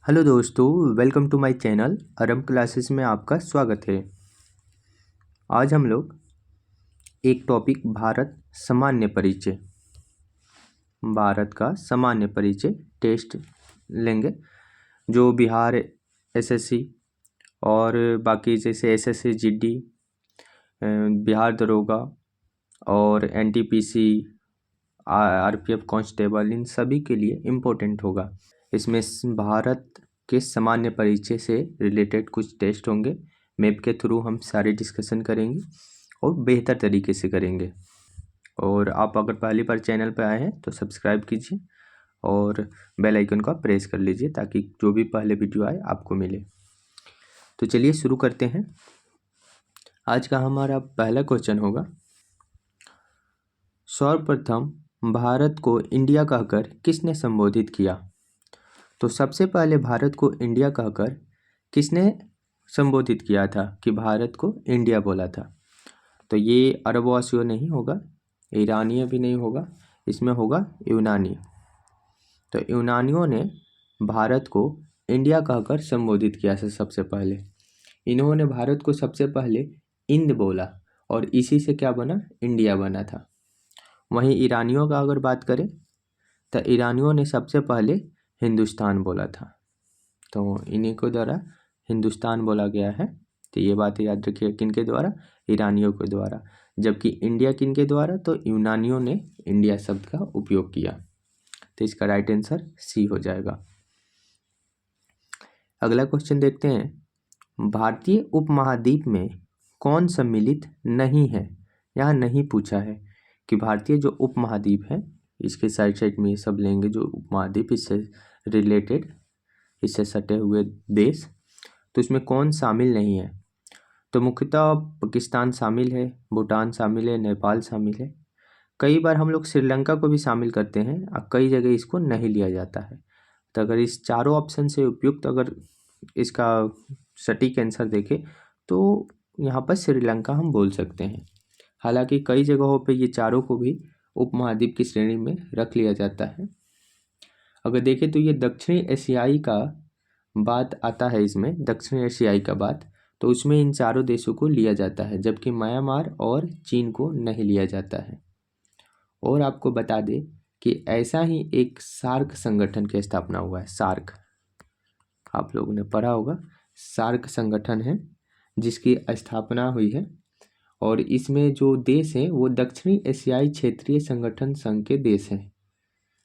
Hello दोस्तों, welcome to my channel अरम classes में आपका स्वागत है। आज हम लोग एक टॉपिक भारत का सामान्य परिचय टेस्ट लेंगे, जो बिहार एसएससी और बाकी जैसे एसएससी जीडी, बिहार दरोगा और एनटीपीसी, आरपीएफ कांस्टेबल, इन सभी के लिए इम्पोर्टेंट होगा। इसमें भारत के सामान्य परिचय से रिलेटेड कुछ टेस्ट होंगे। मैप के थ्रू हम सारे डिस्कशन करेंगे और बेहतर तरीके से करेंगे। और आप अगर पहली बार चैनल पर आए हैं तो सब्सक्राइब कीजिए और बेल आइकन का प्रेस कर लीजिए ताकि जो भी पहले वीडियो आए आपको मिले। तो चलिए शुरू करते हैं। आज का हमारा पहला क्वेश्चन होगा, सर्वप्रथम भारत को इंडिया कहकर किसने संबोधित किया? तो सबसे पहले भारत को इंडिया कहकर किसने संबोधित किया था कि भारत को इंडिया बोला था? तो ये अरबवासियों नहीं होगा, ईरानीय भी नहीं होगा, इसमें होगा यूनानी। तो यूनानियों ने भारत को इंडिया कहकर संबोधित किया था सबसे पहले। इन्होंने भारत को सबसे पहले इंद बोला और इसी से क्या बना? इंडिया बना था। वहीं ईरानियों का अगर बात करें तो ईरानियों ने सबसे पहले हिंदुस्तान बोला था, तो इन्हीं को द्वारा हिंदुस्तान बोला गया है। तो ये बात याद रखिए, किनके द्वारा? ईरानियों के द्वारा। जबकि इंडिया किनके द्वारा? तो यूनानियों ने इंडिया शब्द का उपयोग किया। तो इसका राइट आंसर सी हो जाएगा। अगला क्वेश्चन देखते हैं, भारतीय उपमहाद्वीप में कौन सम्मिलित नहीं है? यहाँ नहीं पूछा है कि भारतीय जो उपमहाद्वीप है, इसके साइड साइड में ये सब लेंगे जो उपमहाद्वीप, इससे रिलेटेड, इससे सटे हुए देश, तो इसमें कौन शामिल नहीं है? तो मुख्यतः पाकिस्तान शामिल है, भूटान शामिल है, नेपाल शामिल है। कई बार हम लोग श्रीलंका को भी शामिल करते हैं और कई जगह इसको नहीं लिया जाता है। तो अगर इस चारों ऑप्शन से उपयुक्त अगर इसका सटीक आंसर देखें तो यहाँ पर श्रीलंका हम बोल सकते हैं। हालांकि कई जगहों पे ये चारों को भी उपमहाद्वीप की श्रेणी में रख लिया जाता है। अगर देखें तो ये दक्षिणी एशियाई का बात आता है, इसमें दक्षिणी एशियाई का बात, तो उसमें इन चारों देशों को लिया जाता है, जबकि म्यांमार और चीन को नहीं लिया जाता है। और आपको बता दें कि ऐसा ही एक सार्क संगठन की स्थापना हुआ है। सार्क, आप लोगों ने पढ़ा होगा, सार्क संगठन है जिसकी स्थापना हुई है। और इसमें जो देश हैं वो दक्षिणी एशियाई क्षेत्रीय संगठन संघ के देश हैं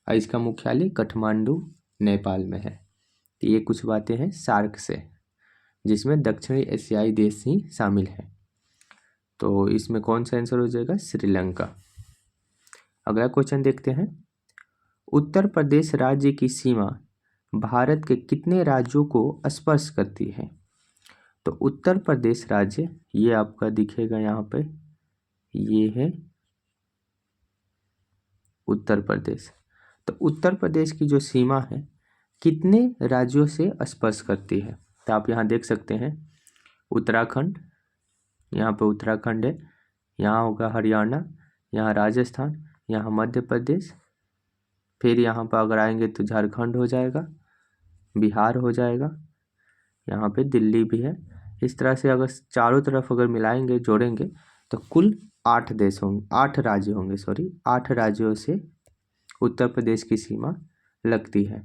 और इसका मुख्यालय काठमांडू, नेपाल में है। तो ये कुछ बातें हैं सार्क से, जिसमें दक्षिणी एशियाई देश ही शामिल है। तो इसमें कौन सा आंसर हो जाएगा? श्रीलंका। अगला क्वेश्चन देखते हैं, उत्तर प्रदेश राज्य की सीमा भारत के कितने राज्यों को स्पर्श करती है? तो उत्तर प्रदेश राज्य, ये आपका दिखेगा यहाँ पे, ये है उत्तर प्रदेश। तो उत्तर प्रदेश की जो सीमा है कितने राज्यों से स्पर्श करती है? तो आप यहाँ देख सकते हैं उत्तराखंड, यहाँ पे उत्तराखंड है, यहाँ होगा हरियाणा, यहाँ राजस्थान, यहाँ मध्य प्रदेश, फिर यहाँ पर अगर आएंगे तो झारखंड हो जाएगा, बिहार हो जाएगा, यहाँ पे दिल्ली भी है। इस तरह से अगर चारों तरफ अगर मिलाएंगे, जोड़ेंगे, तो कुल 8 देश होंगे, 8 राज्य होंगे, 8 राज्यों से उत्तर प्रदेश की सीमा लगती है।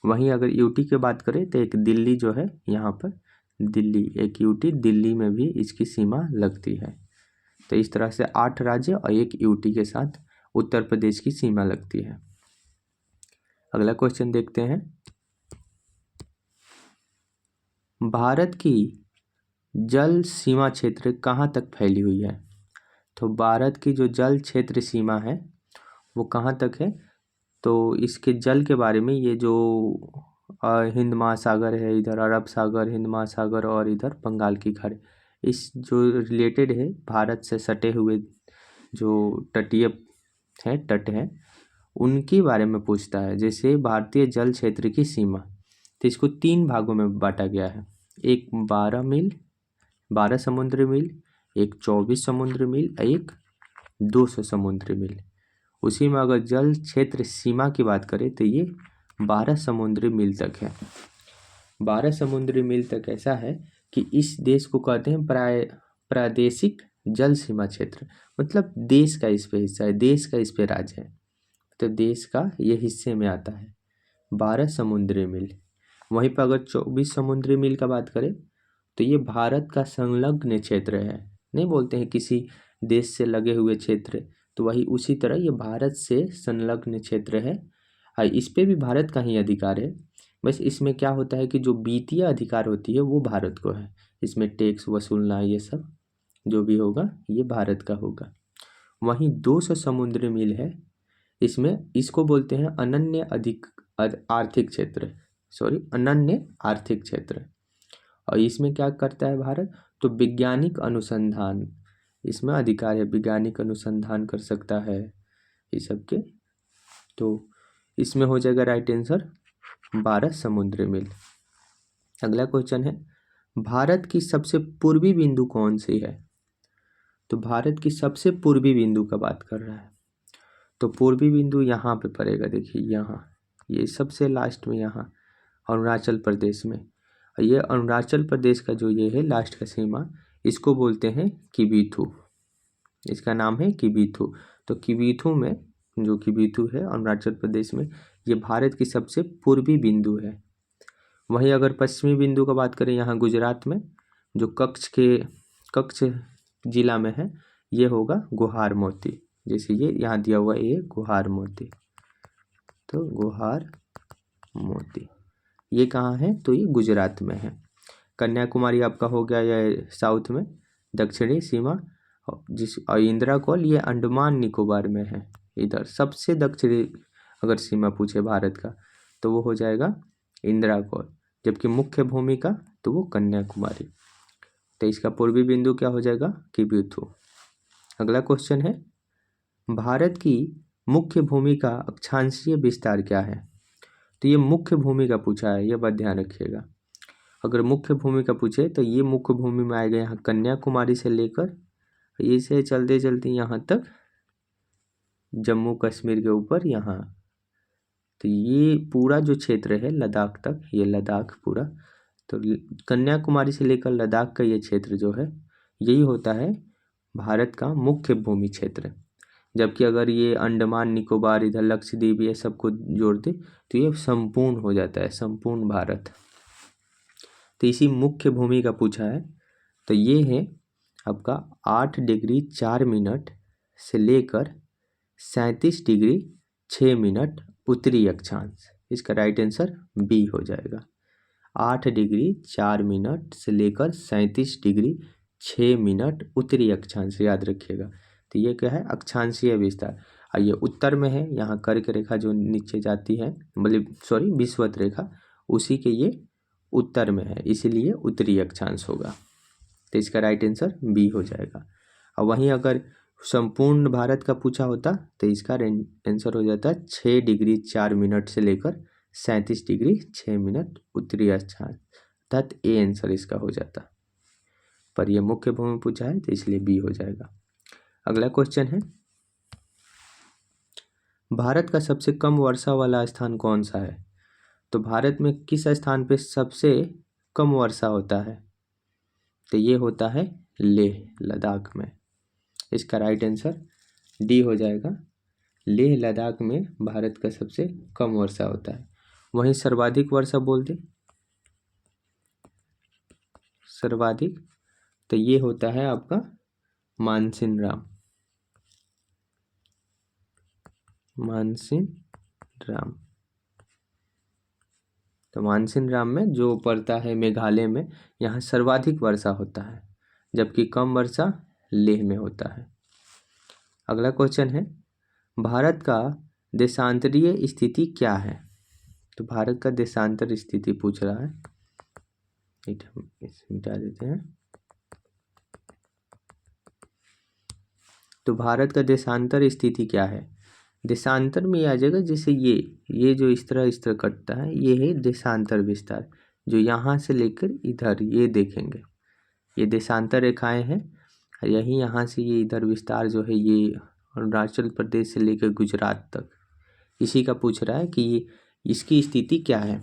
वहीं अगर यूटी की बात करें तो एक दिल्ली जो है, यहाँ पर दिल्ली, एक यूटी, दिल्ली में भी इसकी सीमा लगती है। तो इस तरह से 8 राज्य और एक यूटी के साथ उत्तर प्रदेश की सीमा लगती है। अगला क्वेश्चन देखते हैं, भारत की जल सीमा क्षेत्र कहाँ तक फैली हुई है? तो भारत की जो जल क्षेत्र सीमा है वो कहाँ तक है? तो इसके जल के बारे में, ये जो हिंद महासागर है, इधर अरब सागर, हिंद महासागर और इधर बंगाल की खाड़ी, इस जो रिलेटेड है भारत से सटे हुए जो तटीय हैं, तट हैं, उनके बारे में पूछता है। जैसे भारतीय जल क्षेत्र की सीमा, तो इसको 3 भागों में बांटा गया है। एक 12 समुद्री मील, एक 24 समुद्री मील, एक 200 समुद्री मील। उसी में अगर जल क्षेत्र सीमा की बात करें तो ये 12 समुद्री मील तक है। 12 समुद्री मील तक ऐसा है कि इस देश को कहते हैं प्रादेशिक जल सीमा क्षेत्र, मतलब देश का इस पे हिस्सा है, देश का इस पे राज्य है, तो देश का ये हिस्से में आता है 12 समुद्री मील। वहीं पर अगर 24 समुद्री मील का बात करें तो ये भारत का संलग्न क्षेत्र है। नहीं बोलते हैं किसी देश से लगे हुए क्षेत्र, तो वही उसी तरह ये भारत से संलग्न क्षेत्र है। हाँ, इस पे भी भारत का ही अधिकार है, बस इसमें क्या होता है कि जो वित्तीय अधिकार होती है वो भारत को है, इसमें टैक्स वसूलना ये सब जो भी होगा ये भारत का होगा। वहीं 200 समुद्री मील है, इसमें इसको बोलते हैं आर्थिक क्षेत्र, अनन्य आर्थिक क्षेत्र। और इसमें क्या करता है भारत, तो वैज्ञानिक अनुसंधान इसमें अधिकार है, वैज्ञानिक अनुसंधान कर सकता है ये सब के, तो इसमें हो जाएगा राइट आंसर 12 समुद्री मील। अगला क्वेश्चन है, भारत की सबसे पूर्वी बिंदु कौन सी है? तो भारत की सबसे पूर्वी बिंदु का बात कर रहा है, तो पूर्वी बिंदु यहाँ पे पड़ेगा, देखिए यहाँ, ये सबसे लास्ट में यहाँ अरुणाचल प्रदेश में। ये अरुणाचल प्रदेश का जो ये है लास्ट का सीमा, इसको बोलते हैं किबीथू, इसका नाम है किबीथू। तो किबीथू में, जो किबीथू है अरुणाचल प्रदेश में, ये भारत की सबसे पूर्वी बिंदु है। वहीं अगर पश्चिमी बिंदु का बात करें यहाँ गुजरात में, जो कच्छ जिला में है, ये होगा गुहार मोती, जैसे ये यहाँ दिया हुआ है ये गुहार मोती, तो गुहार मोती ये कहाँ है, तो ये गुजरात में है। कन्याकुमारी आपका हो गया ये साउथ में दक्षिणी सीमा, और इंदिरा कौल ये अंडमान निकोबार में है, इधर सबसे दक्षिणी अगर सीमा पूछे भारत का तो वो हो जाएगा इंदिरा कौल, जबकि मुख्य भूमि का तो वो कन्याकुमारी। तो इसका पूर्वी बिंदु क्या हो जाएगा, किबीथू। अगला क्वेश्चन है, भारत की मुख्य भूमि का अक्षांशीय विस्तार क्या है? तो ये मुख्य भूमि का पूछा है, ये बात ध्यान रखिएगा। अगर मुख्य भूमि का पूछे तो ये मुख्य भूमि में आएगा यहाँ कन्याकुमारी से लेकर इसे चलते चलते यहाँ तक जम्मू कश्मीर के ऊपर यहाँ, तो ये पूरा जो क्षेत्र है लद्दाख तक, ये लद्दाख पूरा, तो कन्याकुमारी से लेकर लद्दाख का ये क्षेत्र जो है यही होता है भारत का मुख्य भूमि क्षेत्र। जबकि अगर ये अंडमान निकोबार इधर लक्षद्वीप ये सबको जोड़ दे तो ये संपूर्ण हो जाता है, संपूर्ण भारत। तो इसी मुख्य भूमि का पूछा है, तो ये है आपका 8 डिग्री 4 मिनट से लेकर 37 डिग्री 6 मिनट उत्तरी अक्षांश, इसका राइट आंसर बी हो जाएगा। 8 डिग्री 4 मिनट से लेकर 37 डिग्री 6 मिनट उत्तरी अक्षांश, याद रखिएगा। तो ये क्या है, अक्षांशीय विस्तार। और ये उत्तर में है, यहाँ कर्क रेखा जो नीचे जाती है, मतलब विषुवत रेखा, उसी के ये उत्तर में है, इसीलिए उत्तरी अक्षांश होगा। तो इसका राइट आंसर बी हो जाएगा। और वहीं अगर संपूर्ण भारत का पूछा होता तो इसका आंसर हो जाता 6 डिग्री 4 मिनट से लेकर 37 डिग्री 6 मिनट उत्तरी अक्षांश, अर्थात ए आंसर इसका हो जाता। पर यह मुख्य भूमि पूछा है तो इसलिए बी हो जाएगा। अगला क्वेश्चन है, भारत का सबसे कम वर्षा वाला स्थान कौन सा है? तो भारत में किस स्थान पे सबसे कम वर्षा होता है? तो ये होता है लेह लद्दाख में, इसका राइट आंसर डी हो जाएगा। लेह लद्दाख में भारत का सबसे कम वर्षा होता है। वहीं सर्वाधिक वर्षा बोल दे, सर्वाधिक, तो ये होता है आपका मानसिन राम, मानसिन राम। तो मानसिन राम में जो पड़ता है मेघालय में, यहाँ सर्वाधिक वर्षा होता है, जबकि कम वर्षा लेह में होता है। अगला क्वेश्चन है, भारत का देशांतरीय स्थिति क्या है? तो भारत का देशांतर स्थिति पूछ रहा है, इसे मिटा देते हैं। तो भारत का देशांतर स्थिति क्या है? देशांतर में आ जाएगा, जैसे ये जो इस तरह कटता है, ये है देशांतर विस्तार, जो यहाँ से लेकर इधर ये देखेंगे, ये देशांतर रेखाएं हैं। यही यहाँ से ये इधर विस्तार जो है ये अरुणाचल प्रदेश से लेकर गुजरात तक, इसी का पूछ रहा है कि ये इसकी स्थिति क्या है।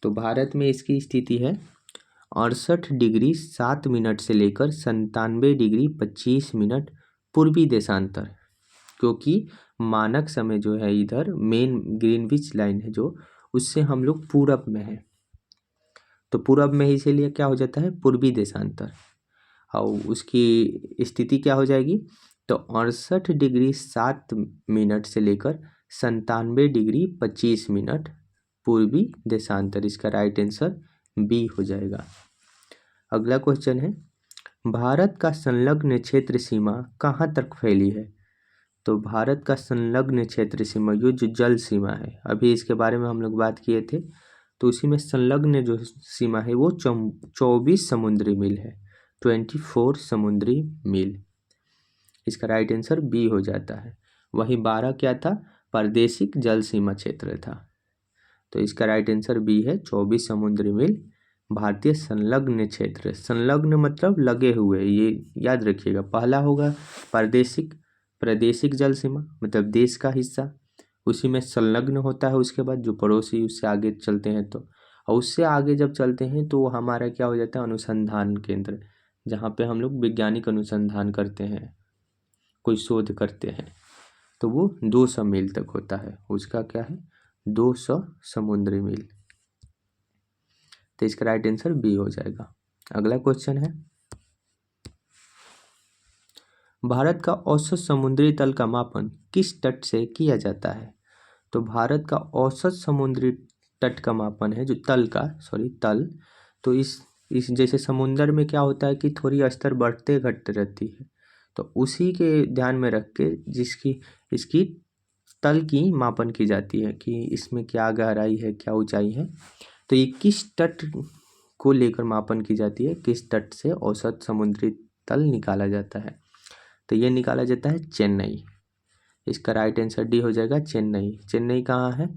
तो भारत में इसकी स्थिति है 68 डिग्री 7 मिनट से लेकर 97 डिग्री 25 मिनट पूर्वी देशांतर, क्योंकि मानक समय जो है इधर मेन ग्रीनविच लाइन है जो, उससे हम लोग पूरब में है, तो पूरब में इसीलिए क्या हो जाता है पूर्वी देशांतर। और उसकी स्थिति क्या हो जाएगी, तो 68 डिग्री 7 मिनट से लेकर 97 डिग्री 25 मिनट पूर्वी देशांतर। इसका राइट आंसर बी हो जाएगा। अगला क्वेश्चन है, भारत का संलग्न क्षेत्र सीमा कहाँ तक फैली है। तो भारत का संलग्न क्षेत्र सीमा, ये जो जल सीमा है, अभी इसके बारे में हम लोग बात किए थे, तो उसी में संलग्न जो सीमा है वो 24 समुद्री मील है, 24 समुद्री मील। इसका राइट आंसर बी हो जाता है। वही 12 क्या था, प्रादेशिक जल सीमा क्षेत्र था। तो इसका राइट आंसर बी है, 24 समुद्री मील भारतीय संलग्न क्षेत्र। संलग्न मतलब लगे हुए, ये याद रखिएगा। पहला होगा प्रादेशिक जल सीमा, मतलब देश का हिस्सा, उसी में संलग्न होता है। उसके बाद जो पड़ोसी उससे आगे चलते हैं तो, और उससे आगे जब चलते हैं तो हमारा क्या हो जाता है अनुसंधान केंद्र, जहाँ पे हम लोग वैज्ञानिक अनुसंधान करते हैं, कोई शोध करते हैं, तो वो 200 मील तक होता है। उसका क्या है 200 समुद्री मील। तो इसका राइट आंसर बी हो जाएगा। अगला क्वेश्चन है, भारत का औसत समुद्री तल का मापन किस तट से किया जाता है। तो भारत का औसत समुद्री तट का मापन है जो तल, तो इस जैसे समुंदर में क्या होता है कि थोड़ी स्तर बढ़ते घटते रहती है, तो उसी के ध्यान में रख के इसकी तल की मापन की जाती है कि इसमें क्या गहराई है, क्या ऊंचाई है। तो ये किस तट को लेकर मापन की जाती है, किस तट से औसत समुद्री तल निकाला जाता है। तो ये निकाला जाता है चेन्नई। इसका राइट आंसर डी हो जाएगा, चेन्नई। चेन्नई कहाँ है,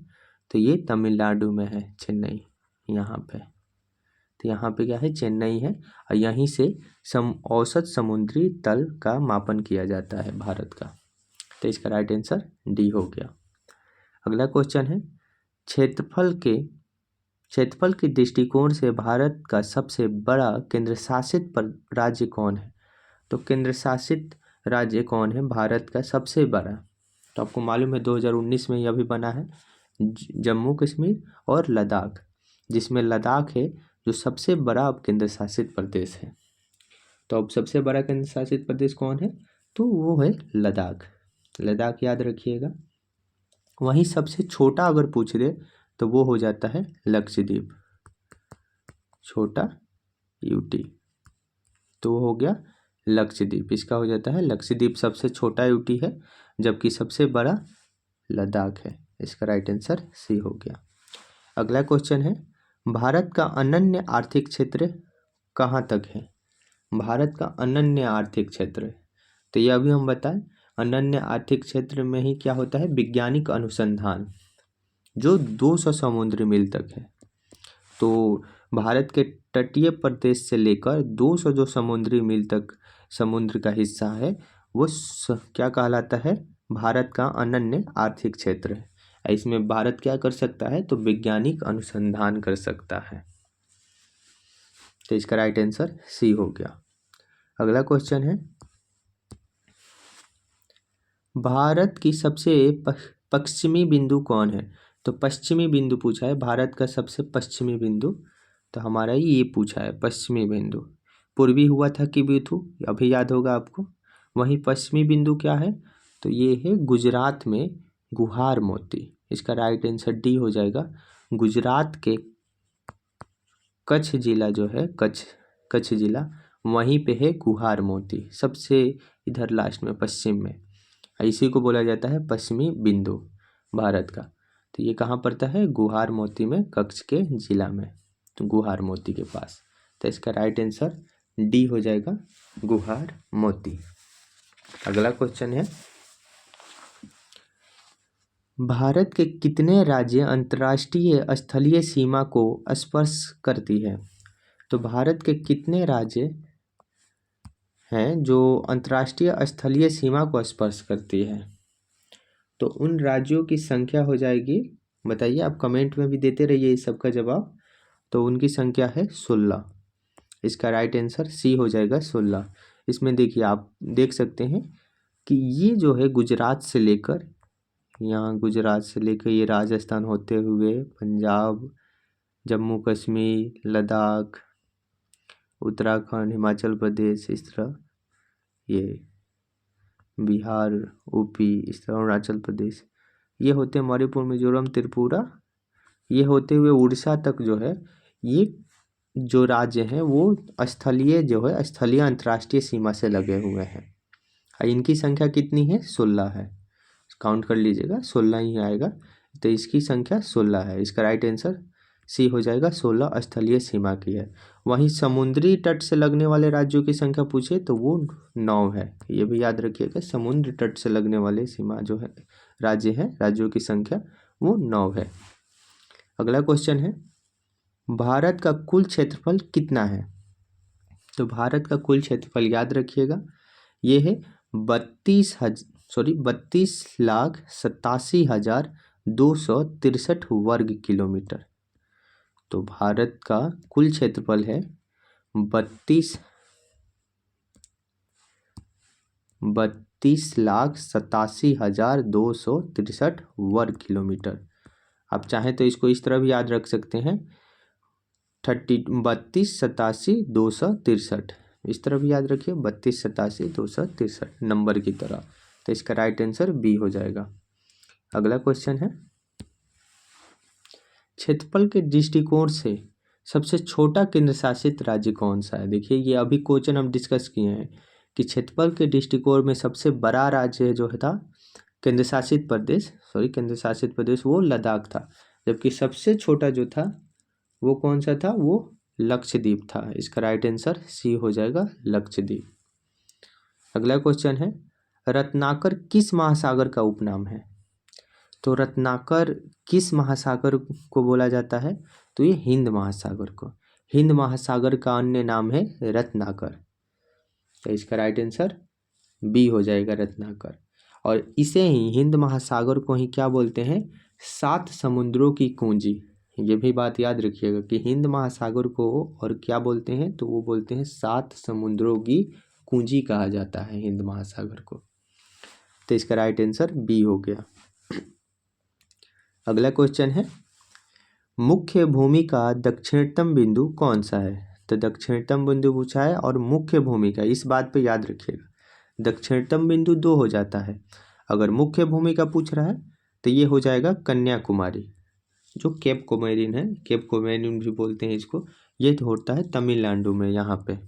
तो ये तमिलनाडु में है चेन्नई, यहाँ पे। तो यहाँ पे क्या है चेन्नई है, और यहीं से औसत समुद्री तल का मापन किया जाता है भारत का। तो इसका राइट आंसर डी हो गया। अगला क्वेश्चन है, क्षेत्रफल के दृष्टिकोण से भारत का सबसे बड़ा केंद्र शासित राज्य कौन है। तो केंद्र शासित राज्य कौन है भारत का सबसे बड़ा। तो आपको मालूम है 2019 में यह भी बना है जम्मू कश्मीर और लद्दाख, जिसमें लद्दाख है जो सबसे बड़ा अब केंद्र शासित प्रदेश है। तो अब सबसे बड़ा केंद्र शासित प्रदेश कौन है, तो वो है लद्दाख। लद्दाख याद रखिएगा। वहीं सबसे छोटा अगर पूछ दे तो वो हो जाता है लक्षद्वीप, छोटा यूटी, तो वो हो गया लक्षद्वीप। इसका हो जाता है लक्षद्वीप सबसे छोटा यूटी है, जबकि सबसे बड़ा लद्दाख है। इसका राइट आंसर सी हो गया। अगला क्वेश्चन है, भारत का अनन्य आर्थिक क्षेत्र कहाँ तक है। भारत का अनन्य आर्थिक क्षेत्र, तो यह भी हम बताएं, अनन्य आर्थिक क्षेत्र में ही क्या होता है वैज्ञानिक अनुसंधान, जो 200 समुद्री मील तक है। तो भारत के तटीय प्रदेश से लेकर 200 जो समुद्री मील तक समुद्र का हिस्सा है वो क्या कहलाता है, भारत का अनन्य आर्थिक क्षेत्र है। इसमें भारत क्या कर सकता है, तो वैज्ञानिक अनुसंधान कर सकता है। तो इसका राइट आंसर सी हो गया। अगला क्वेश्चन है, भारत की सबसे पश्चिमी बिंदु कौन है। तो पश्चिमी बिंदु पूछा है, भारत का सबसे पश्चिमी बिंदु, तो हमारा ये पूछा है पश्चिमी बिंदु। पूर्वी हुआ था कि बिथु, अभी याद होगा आपको। वहीं पश्चिमी बिंदु क्या है, तो ये है गुजरात में गुहार मोती। इसका राइट आंसर डी हो जाएगा। गुजरात के कच्छ जिला जो है, कच्छ जिला, वहीं पे है गुहार मोती, सबसे इधर लास्ट में पश्चिम में। इसी को बोला जाता है पश्चिमी बिंदु भारत का। तो ये कहाँ पड़ता है, गुहार मोती में, कच्छ के जिला में, तो गुहार मोती के पास। तो इसका राइट आंसर डी हो जाएगा, गुहार मोती। अगला क्वेश्चन है, भारत के कितने राज्य अंतर्राष्ट्रीय स्थलीय सीमा को स्पर्श करती है। तो भारत के कितने राज्य हैं जो अंतर्राष्ट्रीय स्थलीय सीमा को स्पर्श करती है। तो उन राज्यों की संख्या हो जाएगी, बताइए, आप कमेंट में भी देते रहिए इस सबका जवाब। तो उनकी संख्या है 16। इसका राइट आंसर सी हो जाएगा 16। इसमें देखिए आप देख सकते हैं कि ये जो है गुजरात से लेकर ये राजस्थान होते हुए पंजाब, जम्मू कश्मीर, लद्दाख, उत्तराखंड, हिमाचल प्रदेश, इस तरह ये बिहार, यूपी, इस तरह अरुणाचल प्रदेश, ये होते मणिपुर, मिजोरम, त्रिपुरा, ये होते हुए उड़ीसा तक जो है, ये जो राज्य हैं वो स्थलीय अंतर्राष्ट्रीय सीमा से लगे हुए हैं। इनकी संख्या कितनी है? 16 है। काउंट कर लीजिएगा, 16 ही आएगा, तो इसकी संख्या 16 है। इसका राइट आंसर सी हो जाएगा, 16 स्थलीय सीमा की है। वहीं समुद्री तट से लगने वाले राज्यों की संख्या पूछे तो वो 9 है। ये भी याद रखिएगा, समुद्र तट से लगने वाले सीमा जो है राज्य हैं, राज्यों की संख्या वो 9 है। अगला क्वेश्चन है, भारत का कुल क्षेत्रफल कितना है? तो भारत का कुल क्षेत्रफल याद रखिएगा, ये है 32,87,263 वर्ग किलोमीटर। तो भारत का कुल क्षेत्रफल है 32,87,263 वर्ग किलोमीटर। आप चाहें तो इसको इस तरह भी याद रख सकते हैं, 32,87,263, इस तरह भी याद रखिए, 32,87,263 नंबर की तरह। तो इसका राइट आंसर बी हो जाएगा। अगला क्वेश्चन है, क्षेत्रफल के दृष्टिकोण से सबसे छोटा केंद्र शासित राज्य कौन सा है? देखिए ये अभी क्वेश्चन हम डिस्कस किए हैं कि क्षेत्रफल के दृष्टिकोण में सबसे बड़ा राज्य जो था केंद्र शासित प्रदेश वो लद्दाख था, जबकि सबसे छोटा जो था वो कौन सा था? वो लक्षद्वीप था। इसका राइट आंसर सी हो जाएगा, लक्षद्वीप। अगला क्वेश्चन है, रत्नाकर किस महासागर का उपनाम है? तो रत्नाकर किस महासागर को बोला जाता है? तो ये हिंद महासागर को, हिंद महासागर का अन्य नाम है रत्नाकर। तो इसका राइट आंसर बी हो जाएगा, रत्नाकर। और इसे ही हिंद महासागर को ही क्या बोलते हैं? 7 समुद्रों की कुंजी। ये भी बात याद रखिएगा कि हिंद महासागर को और क्या बोलते हैं? तो वो बोलते हैं 7 समुद्रों की कुंजी कहा जाता है हिंद महासागर को। तो इसका राइट आंसर बी हो गया। अगला क्वेश्चन है, मुख्य भूमि का दक्षिणतम बिंदु कौन सा है? तो दक्षिणतम बिंदु पूछा है और मुख्य भूमि का, इस बात पे याद रखिएगा, दक्षिणतम बिंदु 2 हो जाता है। अगर मुख्य भूमि का पूछ रहा है तो ये हो जाएगा कन्याकुमारी, जो केप कोमेरिन है, केप कोमेरिन भी बोलते हैं इसको। ये तो होता है तमिलनाडु में, यहाँ पे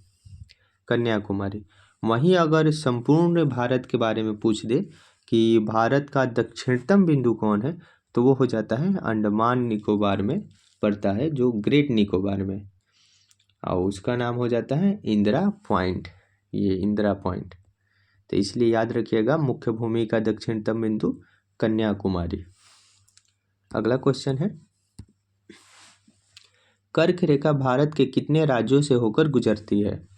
कन्याकुमारी। वहीं अगर संपूर्ण भारत के बारे में पूछ दे कि भारत का दक्षिणतम बिंदु कौन है, तो वो हो जाता है अंडमान निकोबार में पड़ता है, जो ग्रेट निकोबार में, और उसका नाम हो जाता है इंदिरा पॉइंट। ये इंदिरा पॉइंट। तो इसलिए याद रखिएगा, मुख्य भूमि का दक्षिणतम बिंदु कन्याकुमारी। अगला क्वेश्चन है, कर्क रेखा भारत के कितने राज्यों से होकर गुजरती है?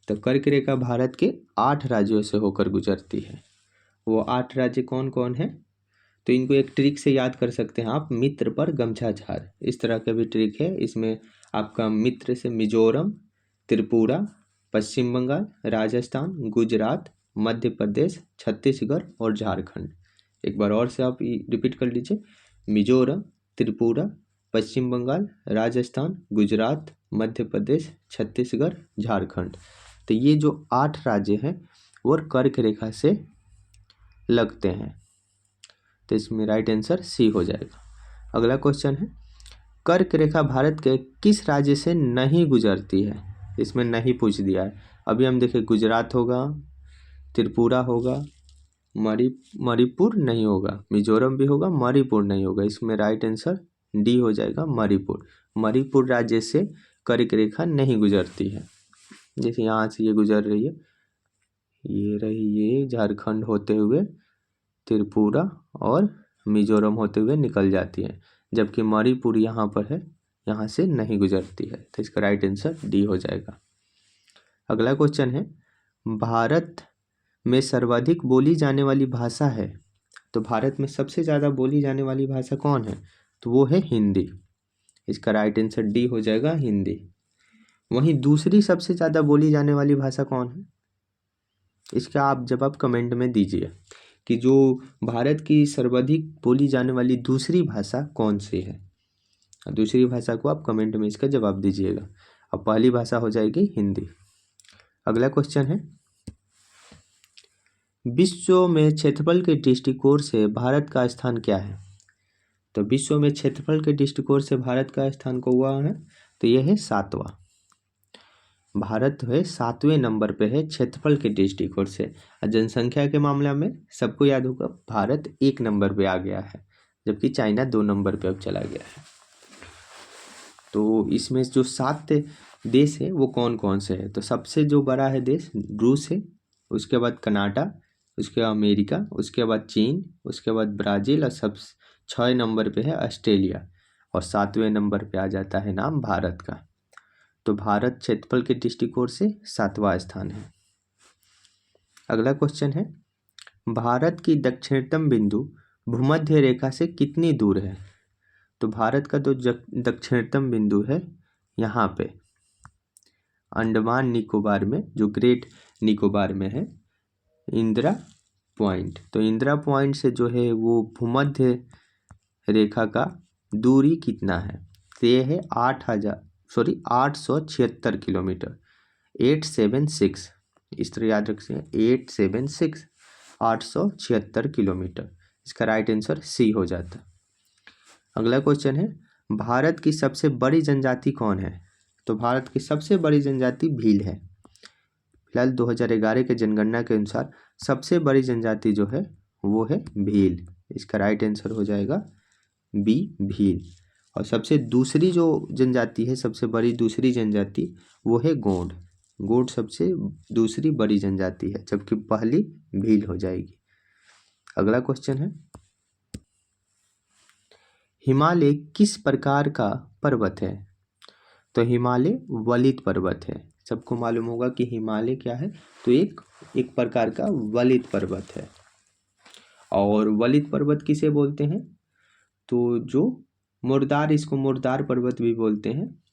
तो कर्क रेखा भारत के 8 राज्यों से होकर गुजरती है। वो 8 राज्य कौन कौन है? तो इनको एक ट्रिक से याद कर सकते हैं आप, मित्र पर गमछा झार, इस तरह का भी ट्रिक है। इसमें आपका मित्र से मिजोरम, त्रिपुरा, पश्चिम बंगाल, राजस्थान, गुजरात, मध्य प्रदेश, छत्तीसगढ़ और झारखंड। एक बार और से आप रिपीट कर लीजिए, मिजोरम, त्रिपुरा, पश्चिम बंगाल, राजस्थान, गुजरात, मध्य प्रदेश, छत्तीसगढ़, झारखंड। तो ये जो 8 राज्य हैं वो कर्क रेखा से लगते हैं। तो इसमें राइट आंसर सी हो जाएगा। अगला क्वेश्चन है, कर्क रेखा भारत के किस राज्य से नहीं गुजरती है? इसमें नहीं पूछ दिया है। अभी हम देखें, गुजरात होगा, त्रिपुरा होगा, मणिपुर नहीं होगा, मिजोरम भी होगा, मणिपुर नहीं होगा। इसमें राइट आंसर डी हो जाएगा, मणिपुर। मणिपुर राज्य से कर्क रेखा नहीं गुजरती है। जैसे यहाँ से ये गुजर रही है, ये रही, ये झारखंड होते हुए त्रिपुरा और मिजोरम होते हुए निकल जाती है, जबकि मणिपुर यहाँ पर है, यहाँ से नहीं गुजरती है। तो इसका राइट आंसर डी हो जाएगा। अगला क्वेश्चन है, भारत में सर्वाधिक बोली जाने वाली भाषा है? तो भारत में सबसे ज़्यादा बोली जाने वाली भाषा कौन है? तो वो है हिंदी। इसका राइट आंसर डी हो जाएगा, हिंदी। वहीं दूसरी सबसे ज़्यादा बोली जाने वाली भाषा कौन है, इसका आप जवाब कमेंट में दीजिए कि जो भारत की सर्वाधिक बोली जाने वाली दूसरी भाषा कौन सी है। दूसरी भाषा को आप कमेंट में इसका जवाब दीजिएगा। अब पहली भाषा हो जाएगी हिंदी। अगला क्वेश्चन है, विश्व में क्षेत्रफल के दृष्टिकोण से भारत का स्थान क्या है। तो विश्व में क्षेत्रफल के दृष्टिकोण से भारत का स्थान को हुआ है, तो यह है 7वां। भारत है 7वें नंबर पे है क्षेत्रफल के दृष्टिकोण से। जनसंख्या के मामले में सबको याद होगा भारत 1 नंबर पे आ गया है, जबकि चाइना 2 नंबर पे अब चला गया है। तो इसमें जो 7 देश है वो कौन कौन से है, तो सबसे जो बड़ा है देश रूस है, उसके बाद कनाडा, उसके बाद अमेरिका, उसके बाद चीन, उसके बाद ब्राज़ील और सब 6 नंबर पे है ऑस्ट्रेलिया, और 7वें नंबर पे आ जाता है नाम भारत का। तो भारत क्षेत्रफल के दृष्टिकोण से 7वां स्थान है। अगला क्वेश्चन है, भारत की दक्षिणतम बिंदु भूमध्य रेखा से कितनी दूर है। तो भारत का जो दक्षिणतम बिंदु है यहाँ पे अंडमान निकोबार में, जो ग्रेट निकोबार में है, इंदिरा पॉइंट। तो इंदिरा पॉइंट से जो है वो भूमध्य रेखा का दूरी कितना है, तो ये है 876 किलोमीटर, 876, इस तरह याद रखिए 876, 876 किलोमीटर। इसका राइट आंसर सी हो जाता। अगला क्वेश्चन है, भारत की सबसे बड़ी जनजाति कौन है। तो भारत की सबसे बड़ी जनजाति भील है। फिलहाल 2011 के जनगणना के अनुसार सबसे बड़ी जनजाति जो है वो है भील। इसका राइट आंसर हो जाएगा बी, भील। और सबसे दूसरी जो जनजाति है, सबसे बड़ी दूसरी जनजाति वो है गोंड। गोंड सबसे दूसरी बड़ी जनजाति है, जबकि पहली भील हो जाएगी। अगला क्वेश्चन है, हिमालय किस प्रकार का पर्वत है। तो हिमालय वलित पर्वत है। सबको मालूम होगा कि हिमालय क्या है, तो एक प्रकार का वलित पर्वत है। और वलित पर्वत किसे बोलते हैं, तो जो मुर्दार, इसको मुर्दार पर्वत भी बोलते हैं।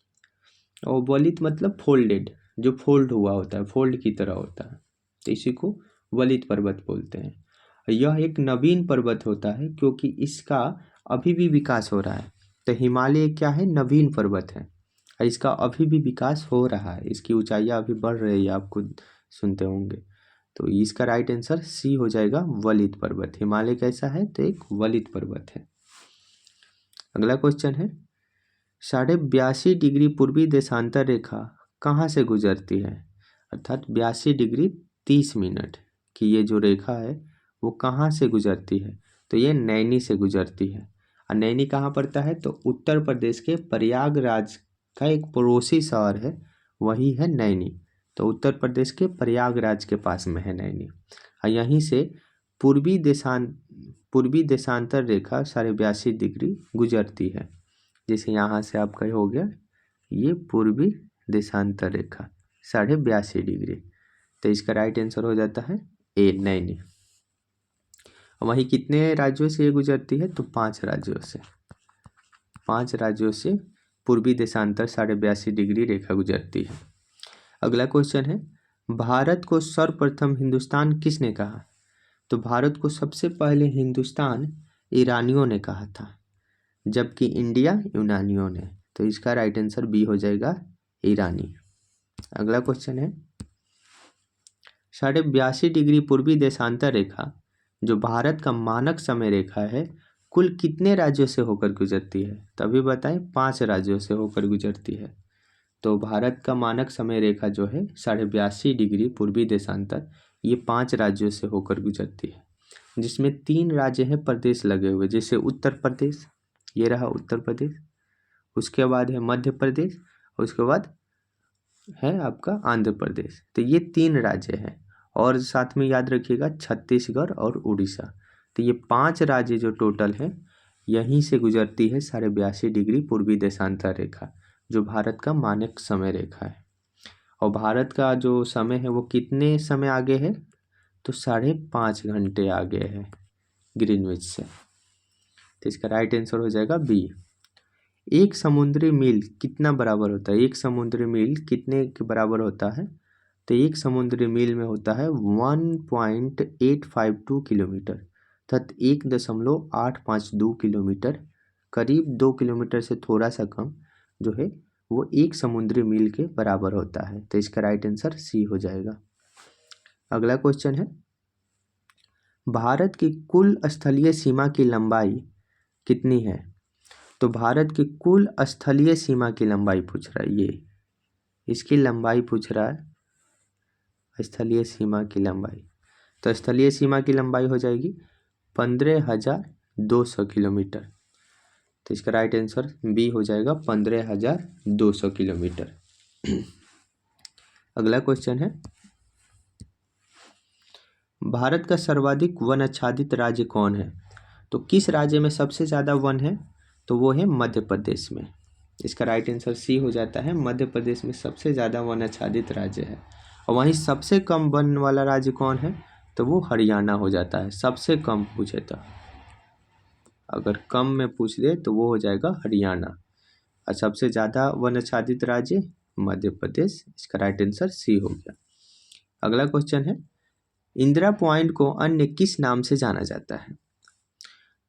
और वलित मतलब फोल्डेड, जो फोल्ड हुआ होता है, फोल्ड की तरह होता है, तो इसी को वलित पर्वत बोलते हैं। यह एक नवीन पर्वत होता है क्योंकि इसका अभी भी विकास हो रहा है। तो हिमालय क्या है, नवीन पर्वत है, इसका अभी भी विकास हो रहा है, इसकी ऊंचाइयाँ अभी बढ़ रही है, आपको सुनते होंगे। तो इसका राइट आंसर सी हो जाएगा, वलित पर्वत। हिमालय कैसा है, तो एक वलित पर्वत है। अगला क्वेश्चन है, 82.5 डिग्री पूर्वी देशांतर रेखा कहाँ से गुजरती है। अर्थात 82 डिग्री 30 मिनट की ये जो रेखा है वो कहाँ से गुजरती है, तो ये नैनी से गुजरती है। और नैनी कहाँ पड़ता है, तो उत्तर प्रदेश के प्रयागराज का एक पड़ोसी शहर है, वही है नैनी। तो उत्तर प्रदेश के प्रयागराज के पास में है नैनी। और यहीं से पूर्वी देशांतर रेखा 82.5 डिग्री गुजरती है। जैसे यहाँ से आपका हो गया ये पूर्वी देशांतर रेखा 82.5 डिग्री, तो इसका राइट आंसर हो जाता है ए, नैनी। वहीं कितने राज्यों से ये गुजरती है, तो 5 राज्यों से। 5 राज्यों से पूर्वी देशांतर 82.5 डिग्री रेखा गुजरती है। अगला क्वेश्चन है, भारत को सर्वप्रथम हिंदुस्तान किसने कहा। तो भारत को सबसे पहले हिंदुस्तान ईरानियों ने कहा था, जबकि इंडिया यूनानियों ने। तो इसका राइट आंसर बी हो जाएगा, ईरानी। अगला क्वेश्चन है, 82.5 डिग्री पूर्वी देशांतर रेखा जो भारत का मानक समय रेखा है, कुल कितने राज्यों से होकर गुजरती है। तभी बताएं, 5 राज्यों से होकर गुजरती है। तो भारत का मानक समय रेखा जो है 82.5 डिग्री पूर्वी देशांतर, ये 5 राज्यों से होकर गुजरती है, जिसमें 3 राज्य हैं प्रदेश लगे हुए, जैसे उत्तर प्रदेश, ये रहा उत्तर प्रदेश, उसके बाद है मध्य प्रदेश, उसके बाद है आपका आंध्र प्रदेश। तो ये 3 राज्य हैं, और साथ में याद रखिएगा छत्तीसगढ़ और उड़ीसा। तो ये 5 राज्य जो टोटल है, यहीं से गुजरती है 82.5 डिग्री पूर्वी देशांतर रेखा, जो भारत का मानक समय रेखा है। और भारत का जो समय है वो कितने समय आगे है, तो 5.5 घंटे आगे है ग्रीनविच से। तो इसका राइट आंसर हो जाएगा बी। एक समुद्री मील कितना बराबर होता है, एक समुद्री मील कितने के बराबर होता है? तो एक समुद्री मील में होता है 1.852 किलोमीटर, अर्थात 1.852 किलोमीटर, करीब 2 किलोमीटर से थोड़ा सा कम जो है वो एक समुद्री मील के बराबर होता है। तो इसका राइट आंसर सी हो जाएगा। अगला क्वेश्चन है, भारत की कुल स्थलीय सीमा की लंबाई कितनी है? तो भारत की कुल स्थलीय सीमा की लंबाई पूछ रहा है, ये इसकी लंबाई पूछ रहा है, स्थलीय सीमा की लंबाई। तो स्थलीय सीमा की लंबाई हो जाएगी 15,200 किलोमीटर। तो इसका राइट आंसर बी हो जाएगा 15,200 किलोमीटर। अगला क्वेश्चन है, भारत का सर्वाधिक वन आच्छादित राज्य कौन है? तो किस राज्य में सबसे ज़्यादा वन है? तो वो है मध्य प्रदेश में। इसका राइट आंसर सी हो जाता है, मध्य प्रदेश में सबसे ज़्यादा वन आच्छादित राज्य है। और वहीं सबसे कम वन वाला राज्य कौन है? तो वो हरियाणा हो जाता है, सबसे कम पूछे तो। अगर कम में पूछ दे तो वो हो जाएगा हरियाणा, और सबसे ज़्यादा वन आच्छादित राज्य मध्य प्रदेश। इसका राइट आंसर सी हो गया। अगला क्वेश्चन है, इंदिरा पॉइंट को अन्य किस नाम से जाना जाता है?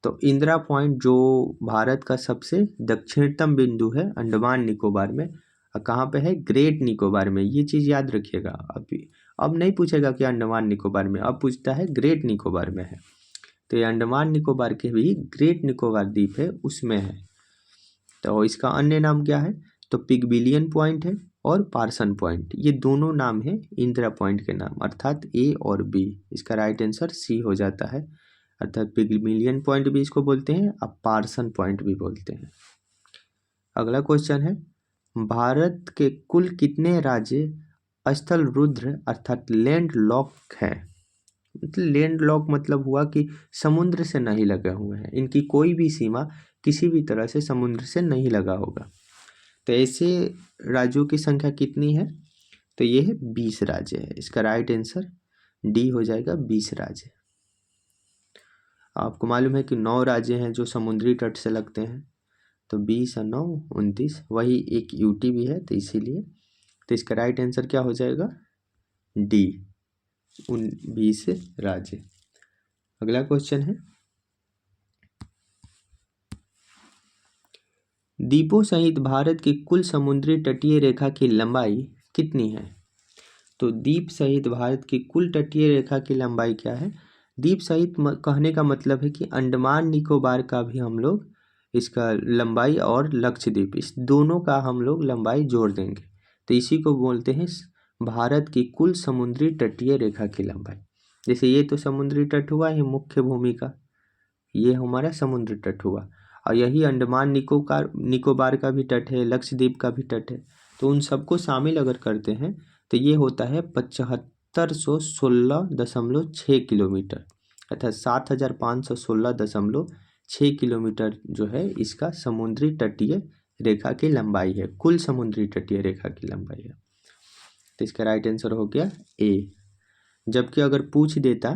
तो इंदिरा पॉइंट जो भारत का सबसे दक्षिणतम बिंदु है अंडमान निकोबार में, और कहाँ पे है? ग्रेट निकोबार में। ये चीज़ याद रखिएगा। अब नहीं पूछेगा कि अंडमान निकोबार में, अब पूछता है ग्रेट निकोबार में है। तो ये अंडमान निकोबार के भी ग्रेट निकोबार द्वीप है, उसमें है। तो इसका अन्य नाम क्या है? तो पिग्मिलियन पॉइंट है और पार्सन पॉइंट, ये दोनों नाम है इंदिरा पॉइंट के नाम, अर्थात ए और बी। इसका राइट आंसर सी हो जाता है, अर्थात पिग्मिलियन पॉइंट भी इसको बोलते हैं, अब पार्सन पॉइंट भी बोलते हैं। अगला क्वेश्चन है, भारत के कुल कितने राज्य स्थल रुद्र अर्थात लैंड लॉक है? लैंड लॉक मतलब हुआ कि समुद्र से नहीं लगे हुए हैं, इनकी कोई भी सीमा किसी भी तरह से समुद्र से नहीं लगा होगा। तो ऐसे राज्यों की संख्या कितनी है? तो ये है 20 राज्य है। इसका राइट आंसर डी हो जाएगा, 20 राज्य। आपको मालूम है कि 9 राज्य हैं जो समुद्री तट से लगते हैं, तो 20 और 9 29, वही एक यूटी भी है, तो इसीलिए। तो इसका राइट आंसर क्या हो जाएगा? डी, 20 राज्य। अगला क्वेश्चन है, द्वीपों सहित भारत की कुल समुद्री तटीय रेखा की लंबाई कितनी है? तो द्वीप सहित भारत की कुल तटीय रेखा की लंबाई क्या है? द्वीप सहित कहने का मतलब है कि अंडमान निकोबार का भी हम लोग इसका लंबाई और लक्षद्वीप, इस दोनों का हम लोग लंबाई जोड़ देंगे, तो इसी को बोलते हैं भारत की कुल समुद्री तटीय रेखा की लंबाई। जैसे ये तो समुद्री तट हुआ, ये मुख्य भूमि का, ये हमारा समुद्र तट हुआ, और यही अंडमान निकोबार का भी तट है, लक्षद्वीप का भी तट है। तो उन सबको शामिल अगर करते हैं तो ये होता है 7516.6 किलोमीटर, अर्थात 7516.6 किलोमीटर जो है इसका समुद्री तटीय रेखा की लंबाई है, कुल समुद्री तटीय रेखा की लंबाई है। तो इसका राइट आंसर हो गया ए। जबकि अगर पूछ देता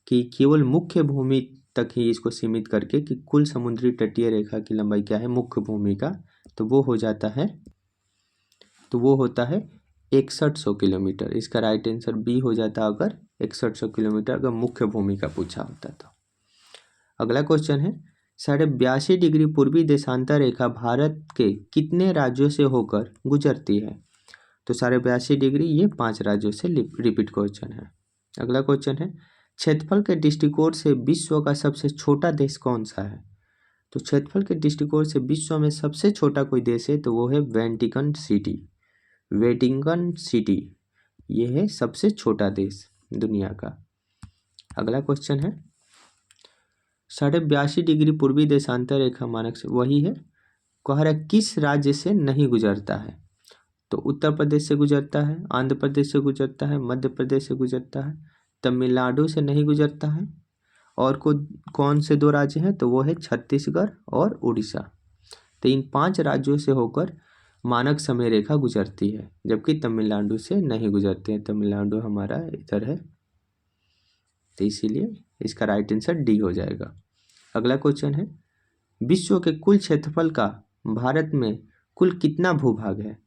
कि केवल मुख्य भूमि तक ही इसको सीमित करके कि कुल समुद्री तटीय रेखा की लंबाई क्या है मुख्य भूमि का, तो वो हो जाता है, तो वो होता है 6100 किलोमीटर। इसका राइट आंसर बी हो जाता अगर 6100 किलोमीटर अगर मुख्य भूमि का पूछा होता तो। अगला क्वेश्चन है, 82.5 डिग्री पूर्वी देशांतर रेखा भारत के कितने राज्यों से होकर गुजरती है? तो 82.5 डिग्री ये 5 राज्यों से रिपीट क्वेश्चन है। अगला क्वेश्चन है, क्षेत्रफल के दृष्टिकोण से विश्व का सबसे छोटा देश कौन सा है? तो क्षेत्रफल के दृष्टिकोण से विश्व में सबसे छोटा कोई देश है तो वो है वेटिकन सिटी। वेटिकन सिटी ये है सबसे छोटा देश दुनिया का। अगला क्वेश्चन है, 82.5 डिग्री पूर्वी देशांतर रेखा मानक से वही है, कह रहा किस राज्य से नहीं गुजरता है? तो उत्तर प्रदेश से गुजरता है, आंध्र प्रदेश से गुजरता है, मध्य प्रदेश से गुजरता है, तमिलनाडु से नहीं गुजरता है, और कौन से 2 राज्य हैं? तो वो है छत्तीसगढ़ और उड़ीसा। तो इन 5 राज्यों से होकर मानक समय रेखा गुजरती है, जबकि तमिलनाडु से नहीं गुजरती है, तमिलनाडु हमारा इधर है, तो इसीलिए इसका राइट आंसर डी हो जाएगा। अगला क्वेश्चन है, विश्व के कुल क्षेत्रफल का भारत में कुल कितना भूभाग है?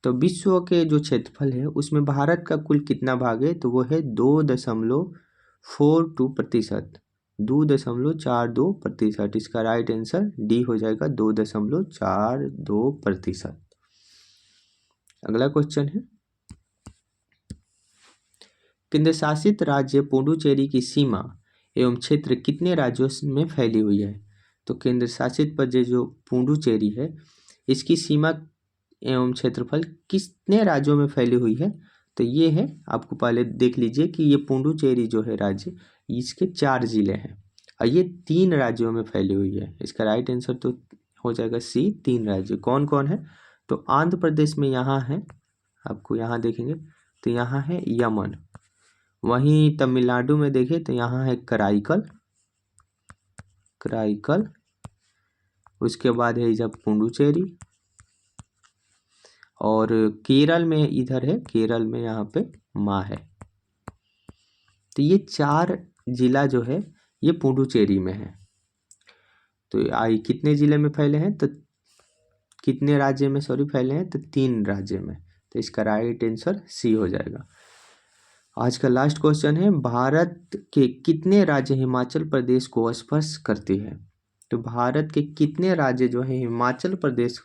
तो विश्व के जो क्षेत्रफल है उसमें भारत का कुल कितना भाग है? तो वो है 2.42%, 2.42%। इसका राइट आंसर डी हो जाएगा, 2.42%। अगला क्वेश्चन है, केंद्र शासित राज्य पुडुचेरी की सीमा एवं क्षेत्र कितने राज्यों में फैली हुई है? तो केंद्र शासित प्रदेश जो पुडुचेरी है इसकी सीमा एवं क्षेत्रफल कितने राज्यों में फैली हुई है? तो ये है, आपको पहले देख लीजिए कि ये पुडुचेरी जो है राज्य, इसके 4 जिले हैं और ये 3 राज्यों में फैली हुई है। इसका राइट आंसर तो हो जाएगा सी, 3 राज्य। कौन कौन है? तो आंध्र प्रदेश में यहाँ है, आपको यहाँ देखेंगे तो यहाँ है यमन। वहीं तमिलनाडु में देखें तो यहाँ है कराईकल, उसके बाद है इधर पुडुचेरी, और केरल में इधर है, केरल में यहाँ पे माँ है। तो ये 4 जिला जो है ये पुडुचेरी में है। तो आई कितने जिले में फैले हैं? तो कितने राज्य में फैले हैं? तो 3 राज्य में। तो इसका राइट आंसर सी हो जाएगा। आज का लास्ट क्वेश्चन है, भारत के कितने राज्य हिमाचल प्रदेश को स्पर्श करते हैं? तो भारत के कितने राज्य जो है हिमाचल प्रदेश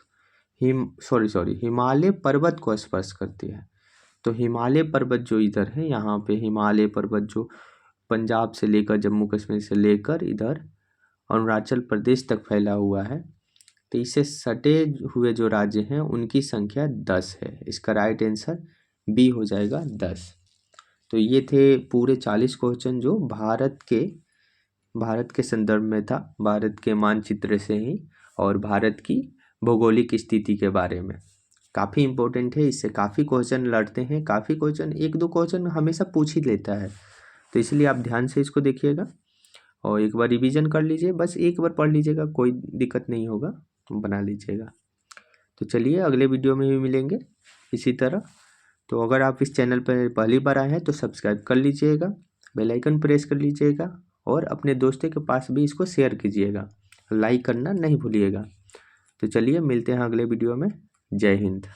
हिमालय पर्वत को स्पर्श करती है? तो हिमालय पर्वत जो इधर है, यहाँ पे हिमालय पर्वत जो पंजाब से लेकर जम्मू कश्मीर से लेकर इधर अरुणाचल प्रदेश तक फैला हुआ है। तो इससे सटे हुए जो राज्य हैं उनकी संख्या 10 है। इसका राइट आंसर बी हो जाएगा, 10। तो ये थे पूरे 40 क्वेश्चन जो भारत के संदर्भ में था, भारत के मानचित्र से ही और भारत की भौगोलिक स्थिति के बारे में। काफ़ी इम्पोर्टेंट है, इससे काफ़ी क्वेश्चन लड़ते हैं, काफ़ी क्वेश्चन, 1-2 क्वेश्चन हमेशा पूछ ही लेता है। तो इसलिए आप ध्यान से इसको देखिएगा और एक बार रिवीजन कर लीजिए, बस एक बार पढ़ लीजिएगा, कोई दिक्कत नहीं होगा, बना लीजिएगा। तो चलिए अगले वीडियो में भी मिलेंगे इसी तरह। तो अगर आप इस चैनल पर पहली बार आए हैं तो सब्सक्राइब कर लीजिएगा, बेल आइकन प्रेस कर लीजिएगा और अपने दोस्तों के पास भी इसको शेयर कीजिएगा, लाइक करना नहीं भूलिएगा। तो चलिए मिलते हैं अगले वीडियो में। जय हिंद।